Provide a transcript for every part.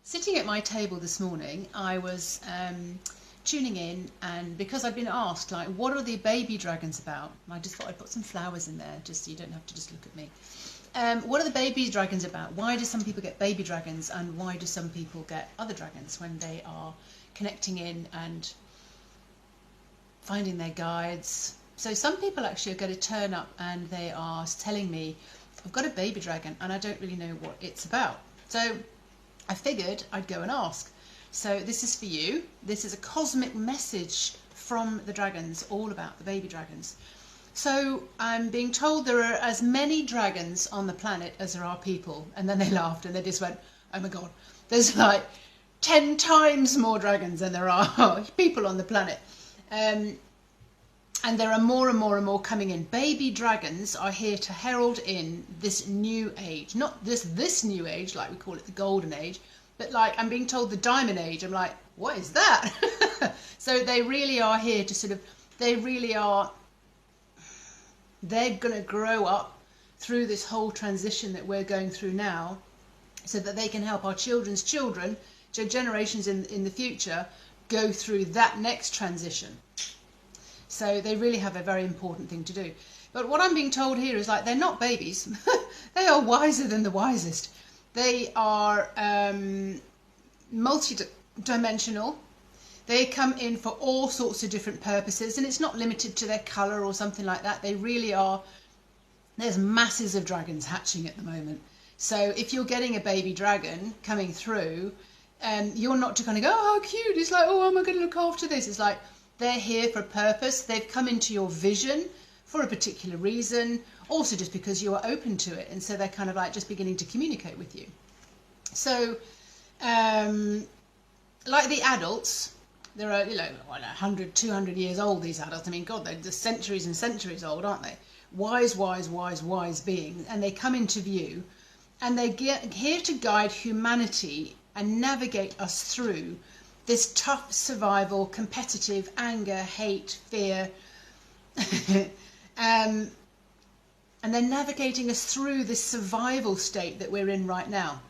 Sitting at my table this morning, I was tuning in, and because I've been asked, like, what are the baby dragons about? I just thought I'd put some flowers in there, just so you don't have to just look at me. What are the baby dragons about? Why do some people get baby dragons, and why do some people get other dragons when they are connecting in and finding their guides? So some people actually are going to turn up and they are telling me, I've got a baby dragon and I don't really know what it's about. So I figured I'd go and ask. So this is for you. This is a cosmic message from the dragons, all about the baby dragons. So I'm being told there are as many dragons on the planet as there are people. And then they laughed and they just went, oh my God, there's like 10 times more dragons than there are people on the planet. And there are more and more and more coming in. Baby dragons are here to herald in this new age. Not this new age, like we call it the golden age, but like I'm being told the diamond age. I'm like, what is that? So they really are here to sort of, they're going to grow up through this whole transition that we're going through now, so that they can help our children's children, so generations in the future, go through that next transition. So they really have a very important thing to do. But what I'm being told here is like, they're not babies. They are wiser than the wisest. They are multi-dimensional. They come in for all sorts of different purposes, and it's not limited to their colour or something like that. They really are. There's masses of dragons hatching at the moment. So if you're getting a baby dragon coming through, you're not to kind of go, oh, how cute. It's like, oh, am I going to look after this? It's like, they're here for a purpose. They've come into your vision for a particular reason, also just because you are open to it. And so they're kind of like just beginning to communicate with you. So, like the adults, there are, 100, 200 years old, these adults. I mean, God, they're just centuries and centuries old, aren't they? Wise, wise, wise, wise beings. And they come into view, and they're here to guide humanity and navigate us through this tough survival, competitive, anger, hate, fear. And they're navigating us through this survival state that we're in right now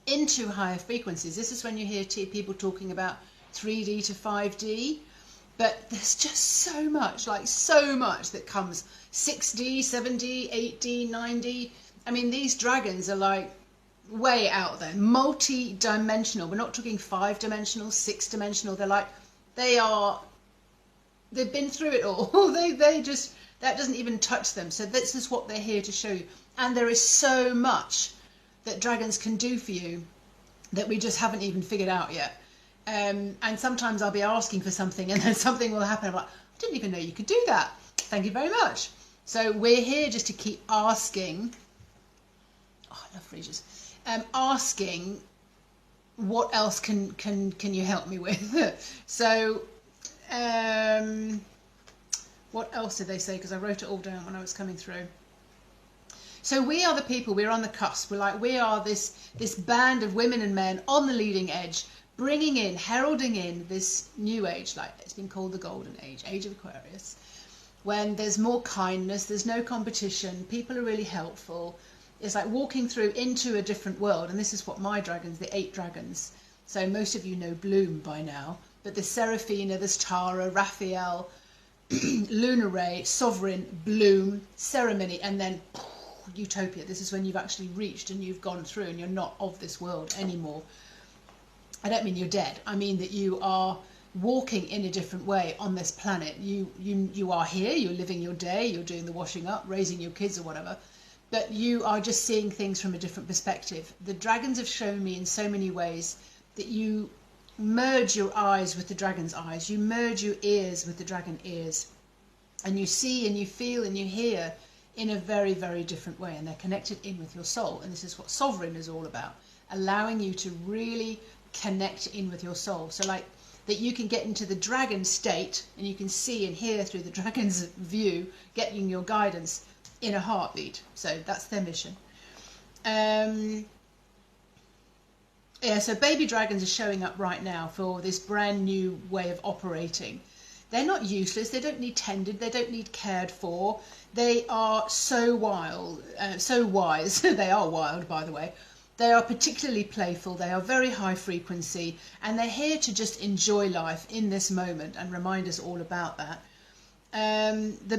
into higher frequencies. This is when you hear people talking about 3D to 5D. But there's just so much that comes. 6D, 7D, 8D, 9D. I mean, these dragons are like way out there, multi-dimensional. We're not talking 5-dimensional, 6-dimensional. They're like, they've been through it all. they just, that doesn't even touch them. So this is what they're here to show you. And there is so much that dragons can do for you that we just haven't even figured out yet. And sometimes I'll be asking for something and then something will happen. I'm like, I didn't even know you could do that. Thank you very much. So we're here just to keep asking. Oh, I love freesias. Asking, what else can you help me with? So, what else did they say? Because I wrote it all down when I was coming through. So we are the people. We're on the cusp. We are this band of women and men on the leading edge, bringing in, heralding in this new age, like it's been called the golden age, age of Aquarius, when there's more kindness, there's no competition, people are really helpful. It's like walking through into a different world. And this is what my dragons, the 8 dragons. So most of you know Bloom by now. But there's Seraphina, there's Tara, Raphael, Lunar Ray, Sovereign, Bloom, Ceremony, and then Utopia. This is when you've actually reached and you've gone through and you're not of this world anymore. I don't mean you're dead. I mean that you are walking in a different way on this planet. You are here, you're living your day, you're doing the washing up, raising your kids or whatever. But you are just seeing things from a different perspective. The dragons have shown me in so many ways that you merge your eyes with the dragon's eyes. You merge your ears with the dragon ears. And you see and you feel and you hear in a very, very different way. And they're connected in with your soul. And this is what Sovereign is all about. Allowing you to really connect in with your soul. So like that you can get into the dragon state and you can see and hear through the dragon's view, getting your guidance in a heartbeat. So that's their mission. Yeah, so baby dragons are showing up right now for this brand new way of operating. They're not useless. They don't need tended. They don't need cared for. They are so wild, so wise. They are wild, by the way. They are particularly playful, they are very high frequency, and they're here to just enjoy life in this moment and remind us all about that. The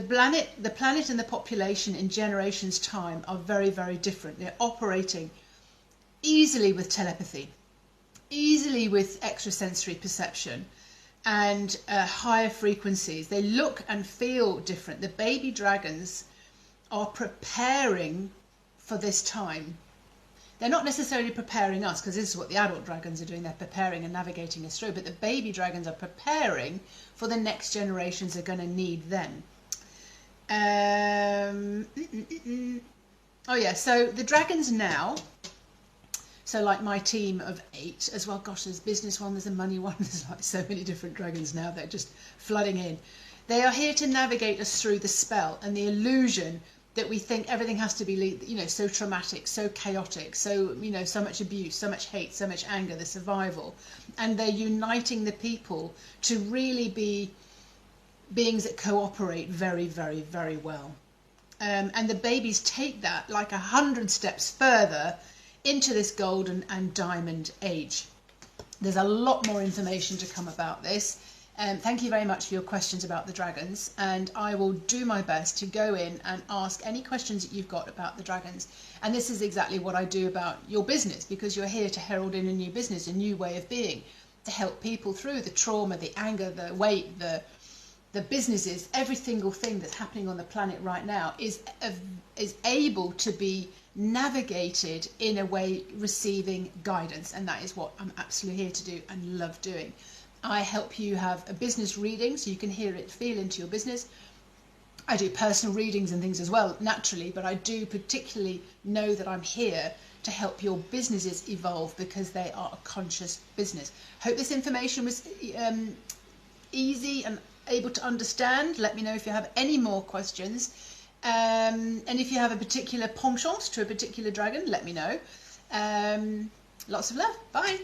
planet and the population in generations' time are very, very different. They're operating easily with telepathy, easily with extrasensory perception, and higher frequencies. They look and feel different. The baby dragons are preparing for this time. They're not necessarily preparing us, because this is what the adult dragons are doing. They're preparing and navigating us through. But the baby dragons are preparing for the next generations are going to need them. Oh yeah, so the dragons now, so like my team of 8 as well. Gosh, there's business one, there's a money one. There's like so many different dragons now. They're just flooding in. They are here to navigate us through the spell and the illusion that we think everything has to be, you know, so traumatic, so chaotic, so, you know, so much abuse, so much hate, so much anger, the survival. And they're uniting the people to really be beings that cooperate very, very, very well. And the babies take that like 100 steps further into this golden and diamond age. There's a lot more information to come about this. Thank you very much for your questions about the dragons, and I will do my best to go in and ask any questions that you've got about the dragons. And this is exactly what I do about your business, because you're here to herald in a new business, a new way of being, to help people through the trauma, the anger, the weight, the businesses. Every single thing that's happening on the planet right now is able to be navigated in a way receiving guidance, and that is what I'm absolutely here to do and love doing. I help you have a business reading so you can hear it, feel into your business. I do personal readings and things as well, naturally, but I do particularly know that I'm here to help your businesses evolve because they are a conscious business. Hope this information was easy and able to understand. Let me know if you have any more questions. And if you have a particular penchant to a particular dragon, let me know. Lots of love. Bye.